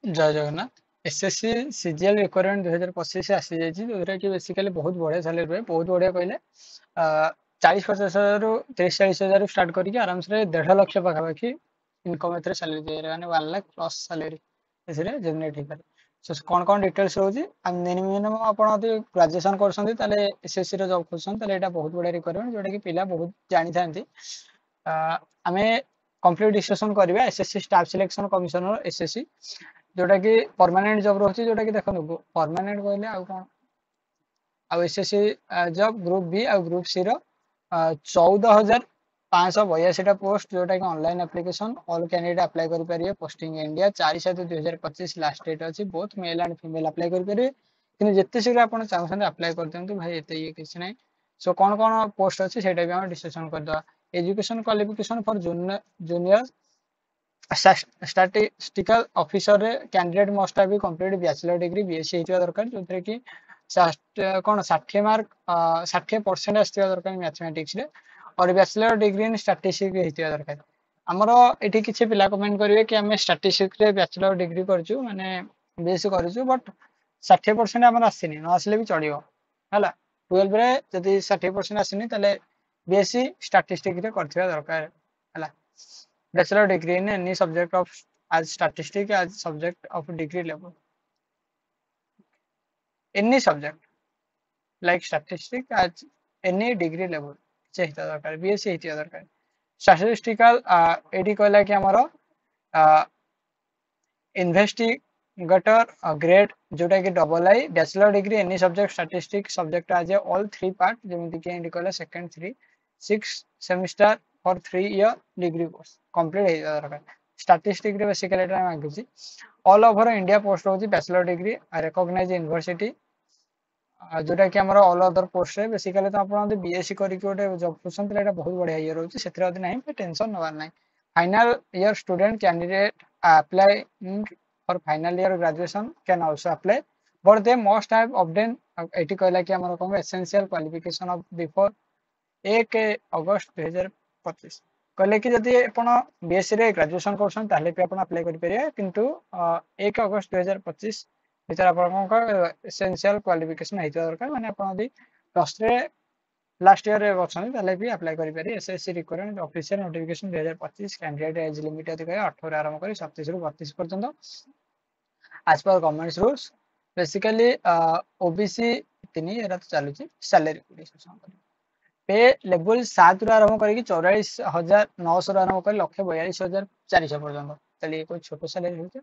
जय Jagannath. SSC CGL requirement 2025 आसी जाइए जो कि बेसिकली बहुत बढ़िया सैलरी रहे बहुत बढ़िया कहले 40-50 हजार 30-40 हजार स्टार्ट करके आराम से 1.5 लाख पाखापाखि इनकम एथरे सैलरी दे रहे माने 1 लाख प्लस सैलरी एथरे जनरेट हो पारे। सो कौन कौन डिटेल्स रोजी मिनिमम आपण यदि ग्रेजुएशन करछंती ताले एसएससी रे जॉब करछन ताले एटा बहुत बढ़िया रिक्वायरमेंट जोटा कि पिला बहुत जानि थांती। आमे कंप्लीट डिस्कशन करबा SSC staff selection commissioner SSC जोटा कि परमानेंट जॉब रोचे जोटा कि देखो परमानेंट कहले आउ कोन आउ एसएससी जॉब ग्रुप बी आ ग्रुप सी रो 14,582 टा पोस्ट जोटा कि online application all candidate apply करि परिए पोस्टिंग इंडिया 4/7/2025 लास्ट डेट अछि both male and female apply करि परिए किंतु जत्ते शीघ्र आपण चाहछन अप्लाई कर दियंतु भाई एते ये किछ नै। सो कोन कोन पोस्ट अछि सेटा भी हम डिस्कशन कर दवा। Education qualification for junior statistical officer रे candidate must have complete bachelor degree BSc हेतिया दरकार जोथरे कि कोन 60 मार्क 60% आस्तिया दरकार मैथमेटिक्स रे और बैचलर डिग्री इन स्टैटिस्टिक्स हेतिया दरकार। हमरो एठी किछि पिला कमेंट करिवे कि हमें स्टैटिस्टिक्स रे बैचलर डिग्री करछु माने बीएससी करछु बट 60% हमर आसीनी न आसले भी चलियो हला 12 रे जदि 60% आसीनी तले बीएससी स्टैटिस्टिक्स रे करथिया दरकार हला। Bachelor degree in any subject of as statistics as subject of degree level. Any subject like statistics as any degree level. चाहिए दरकार बीएससी हेतिया दरकार। स्टैटिस्टिकल एडी कहला कि हमरो इन्वेस्टिगेटर ग्रेड जोटा कि double I bachelor degree any subject statistics subject आज ऑल 3 पार्ट जेमिति कि एडी कहला second 3 6 semester for 3 year degree course complete हे दरकार। स्टैटिस्टिक्स रे बेसिकली एटा मांगुची ऑल ओवर इंडिया पोस्ट होची बैचलर डिग्री रिकॉग्नाइज्ड यूनिवर्सिटी जोटा कि हमरो ऑल अदर पोस्ट रे बेसिकली तो आपण बीएससी करी के ओटे जॉब पोजीशन एटा बहुत बढ़िया इयर होची सेतिर अदि नाही टेंशन नवार नाही। Final year student candidate applying for final year graduation can also apply but they must have obtained eighty कहला कि हमरो कोन एसेंशियल क्वालिफिकेशन ऑफ बिफोर 1 अगस्त 2025 कहले कि जदि आपण बीएससी रे ग्रेजुएशन करछन ताले पे आपण अप्लाई करि परिया किंतु 1 अगस्त 2025 भीतर आपण एसेंशियल क्वालिफिकेशन हेतु दरकार माने आपण यदि प्लस रे लास्ट ईयर रे अछन ताले भी अप्लाई करि पारे। SSC requirement official notification 2025 candidate age limit अधिक 18 आरंभ करी 37 रु 32 पर्यंत as per government rules basically OBC 3 era तो चालू छी सैलरी डिस्कशन करी पे लेवल 7 रु आरंभ करी 44,900 रु आरंभ करी 1,42,400 पर्यंत चलिए कोई छोटो सैलरी होते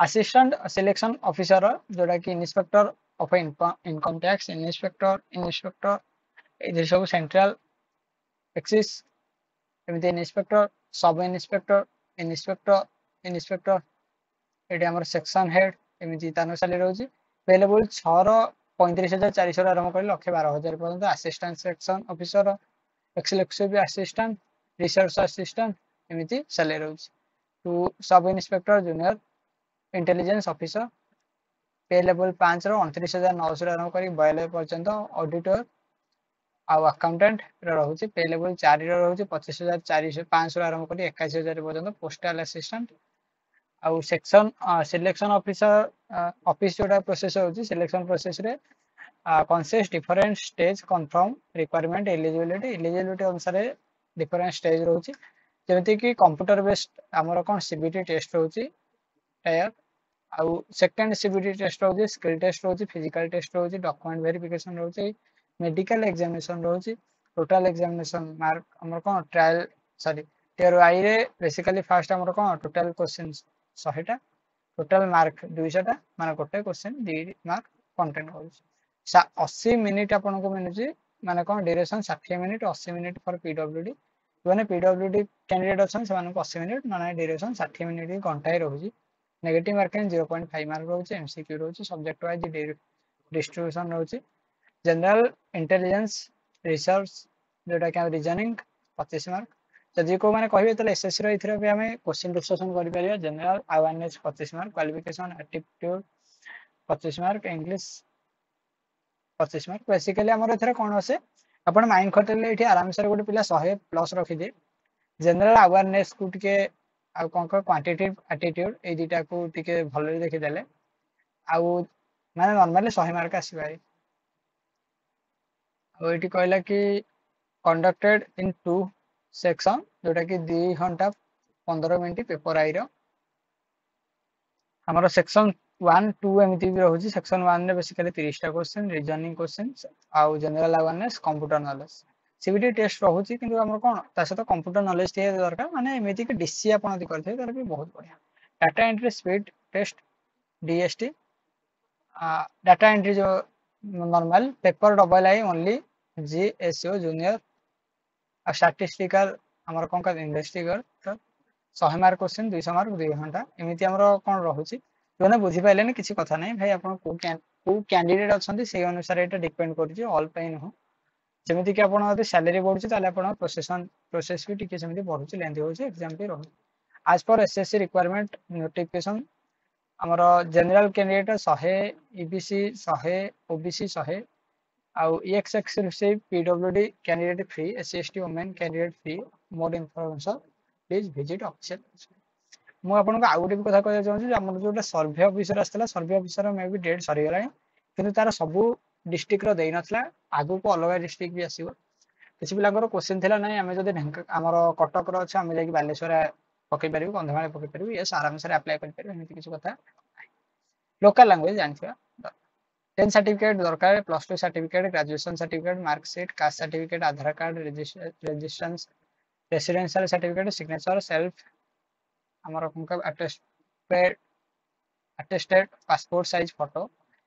असिस्टेंट सिलेक्शन ऑफिसर जोटा कि inspector of income tax inspector ये सब सेंट्रल एक्सिस एमती इंस्पेक्टर सब इंस्पेक्टर ये आम सेक्शन हेड एमती तान सैलरी रोचे पे लेवल 6,35,400 आरंभ कर 1,12,000 पर्यंत assistant section officer exclusive assistant research assistant एमती सैलरी रोचे to sub inspector junior intelligence officer pay level 5 29,900 आरंभ कर 42 पर्यंत ऑडिटर आउ अकाउंटेंट रोचे पे लेवल 4 रोचे 25,500 आरंभ कर 81,000 पर्यंत पोस्टल असिस्टेंट आउ सेक्शन सिलेक्शन ऑफिसर ऑफिस जोटा प्रोसेस होची सिलेक्शन प्रोसेस रे consist different stage confirm requirement eligibility अनुसार डिफरेंट स्टेज रोची जेमति कि कंप्यूटर बेस्ड हमर कोन सीबीटी टेस्ट होची टायर आउ सेकंड सीबीटी टेस्ट होची स्किल टेस्ट होची फिजिकल टेस्ट होची डॉक्यूमेंट वेरिफिकेशन होची मेडिकल एग्जामिनेशन होची टोटल एग्जामिनेशन मार्क हमर कोन ट्रायल सॉरी टियर वाई रे बेसिकली फर्स्ट हमर कोन टोटल क्वेश्चंस 100 टा टोटल मार्क 200 टा माने गोटे क्वेश्चन 2 मार्क कंटेंट होची 80 मिनिट आपन को मिलुची माने कोन duration 60 minute 80 minute for PWD माने पीडब्ल्यूडी कैंडिडेट अछन से माने 80 मिनिट माने ड्यूरेशन 60 मिनिट घंटा ही रहउची नेगेटिव मार्किंग 0.5 मार्क रहउची एमसीक्यू रहउची सब्जेक्ट वाइज डिस्ट्रीब्यूशन रहउची जनरल इंटेलिजेंस रिसर्च जोटा कि रीजनिंग 25 मार्क जदि को माने कहबे तले एसएससी रो इथरे भी हमें क्वेश्चन डिस्कशन करि परिया general awareness 25 mark qualification aptitude 25 mark English 25 mark basically हमर इथरे कोन होसे आपण माइंड खटेले एठी आराम से गोटे पिला 100 प्लस रखि दे जनरल अवेयरनेस को टिके ଆଉ କଣ କହ କ୍ୱାଣ୍ଟିଟେଟିଭ ଆଟିଟ୍ୟୁଡ ଏଇ ଦିଟାକୁ ଟିକେ ଭଲରେ ଦେଖିଦେଲେ ଆଉ ମାନେ ନର୍ମାଲି 100 ମାର୍କ ଆସିପାରେ। ଆଉ ଏଇଠି କହିଲା କି conducted in 2 section जोटा कि 2 घंटा 15 मिनिट पेपर आई रो हमरो सेक्शन 1 2 एमती भी रहउची सेक्शन 1 रे बेसिकली 30 टा क्वेश्चन रीजनिंग क्वेश्चंस आउ general awareness computer knowledge CBT test रहउची किंतु हमर कोन ता सहित कंप्यूटर नॉलेज थे दरकार माने एमिति कि डीसी आपण यदि करथे तर भी बहुत बढ़िया data entry speed test DST data entry जो normal paper double I only GSO junior statistical हमर कोन का इन्वेस्टिगर तो 100 मार्क क्वेश्चन 200 मार्क 2 घंटा एमिति हमर कोन रहउची जोने बुझी पाइले किसी कथा नहीं भाई आपण को कैंडिडेट अछंती से अनुसार एटा डिपेंड करछि ऑल पे न हो जेमिति कि आपण यदि सैलरी बढ़ुछि ताले आपण प्रोसेस भी टिके सेमिति बढ़ुछि लेंथी होछि एग्जाम पे रहु आज पर एसएससी रिक्वायरमेंट नोटिफिकेशन हमर जनरल कैंडिडेट 100 ईबीसी 100 ओबीसी 100 आउ EX exclusive PWD candidate free SCST women candidate free more information please visit official ମୁଁ ଆପଣଙ୍କୁ ଆଉ ଗୋଟେ କଥା କହିବାକୁ ଚାହୁଁଛି ଯେ ଆମର ଯୋଉଟା ସର୍ଭେ ଅଫିସର ଆସିଥିଲା ସର୍ଭେ ଅଫିସର ମେ ବି ଡେଟ୍ ସରିଗଲାଣି କିନ୍ତୁ ତାର ସବୁ ଡିଷ୍ଟ୍ରିକ୍ଟର ଦେଇନଥିଲା ଆଗକୁ ଅଲଗା ଡିଷ୍ଟ୍ରିକ୍ଟ ବି ଆସିବ କିଛି ପିଲାଙ୍କର କ୍ୱେଶ୍ଚିନ୍ ଥିଲା ନାହିଁ ଆମେ ଯଦି ଆମର କଟକର ଅଛି ଆମେ ଯାଇକି ବାଲେଶ୍ୱର ପକେଇ ପାରିବୁ କନ୍ଧମାଳ ପକେଇ ପାରିବୁ ୟେସ୍ ଆରାମସରେ ଆପ୍ଲାଏ କରିପାରିବୁ ଏମିତି କିଛି କଥା ଲୋକାଲ ଲାଙ୍ଗୁଏଜ ଜାଣିଥିବା 10 सर्टिफिकेट दरकार +2 certificate graduation certificate marksheet caste certificate Aadhaar card registration residential certificate signature self हमर कोनका attested passport size photo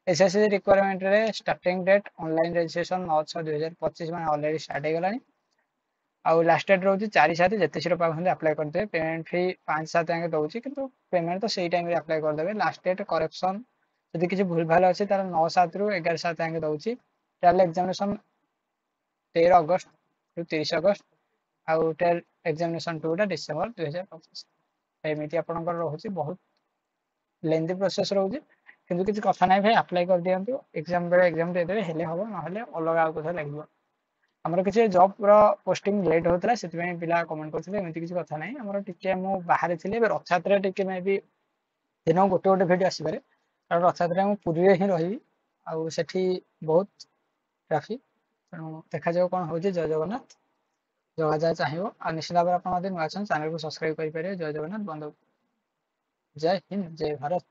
SSC requirement रे स्टार्टिंग डेट ऑनलाइन रजिस्ट्रेशन 9/6/2025 माने ऑलरेडी स्टार्ट हे गलानी आउ लास्ट डेट रहउची 4/7 जते शिरो पाखंदे अप्लाई करते पेमेंट फी 5/7 आगे दउची किंतु पेमेंट तो सेही टाइम रे अप्लाई कर देबे लास्ट डेट करेक्शन यदि किसी भूल भाल अच्छे तार 9/7 रु 11/7 आगे दउची ट्रायल एग्जामिनेशन 13 अगस्त रु 30 अगस्त आउ ट्रायल एग्जामिनेशन 2 टा डिसेंबर 2025 एमिति आपनकर रहउची बहुत लेंथी प्रोसेस रहउची किंतु किसी कथा नाही भाई अप्लाई कर दियंतु एग्जाम बेले एग्जाम दे देबे हेले हबो न हेले अलग आउ कथा लागबो हमर किसी जॉब रो पोस्टिंग लेट होतला सेति में पिला कमेंट करथिले एमिति किसी कथा नाही हमर टिके मु बाहर थिले रथयात्रा टिके मे भी दिन गोटे गोटे वीडियो आसी पारे रथयात्रा मु पुरी रे ही रही आउ सेठी बहुत ट्रैफिक देखा जाओ कौन हो जय जगन्नाथ जगह जाए चाहिए और निश्चित भाव में आप चैनल को सब्सक्राइब करेंगे जय जगन्नाथ बंद जय हिंद जय भारत।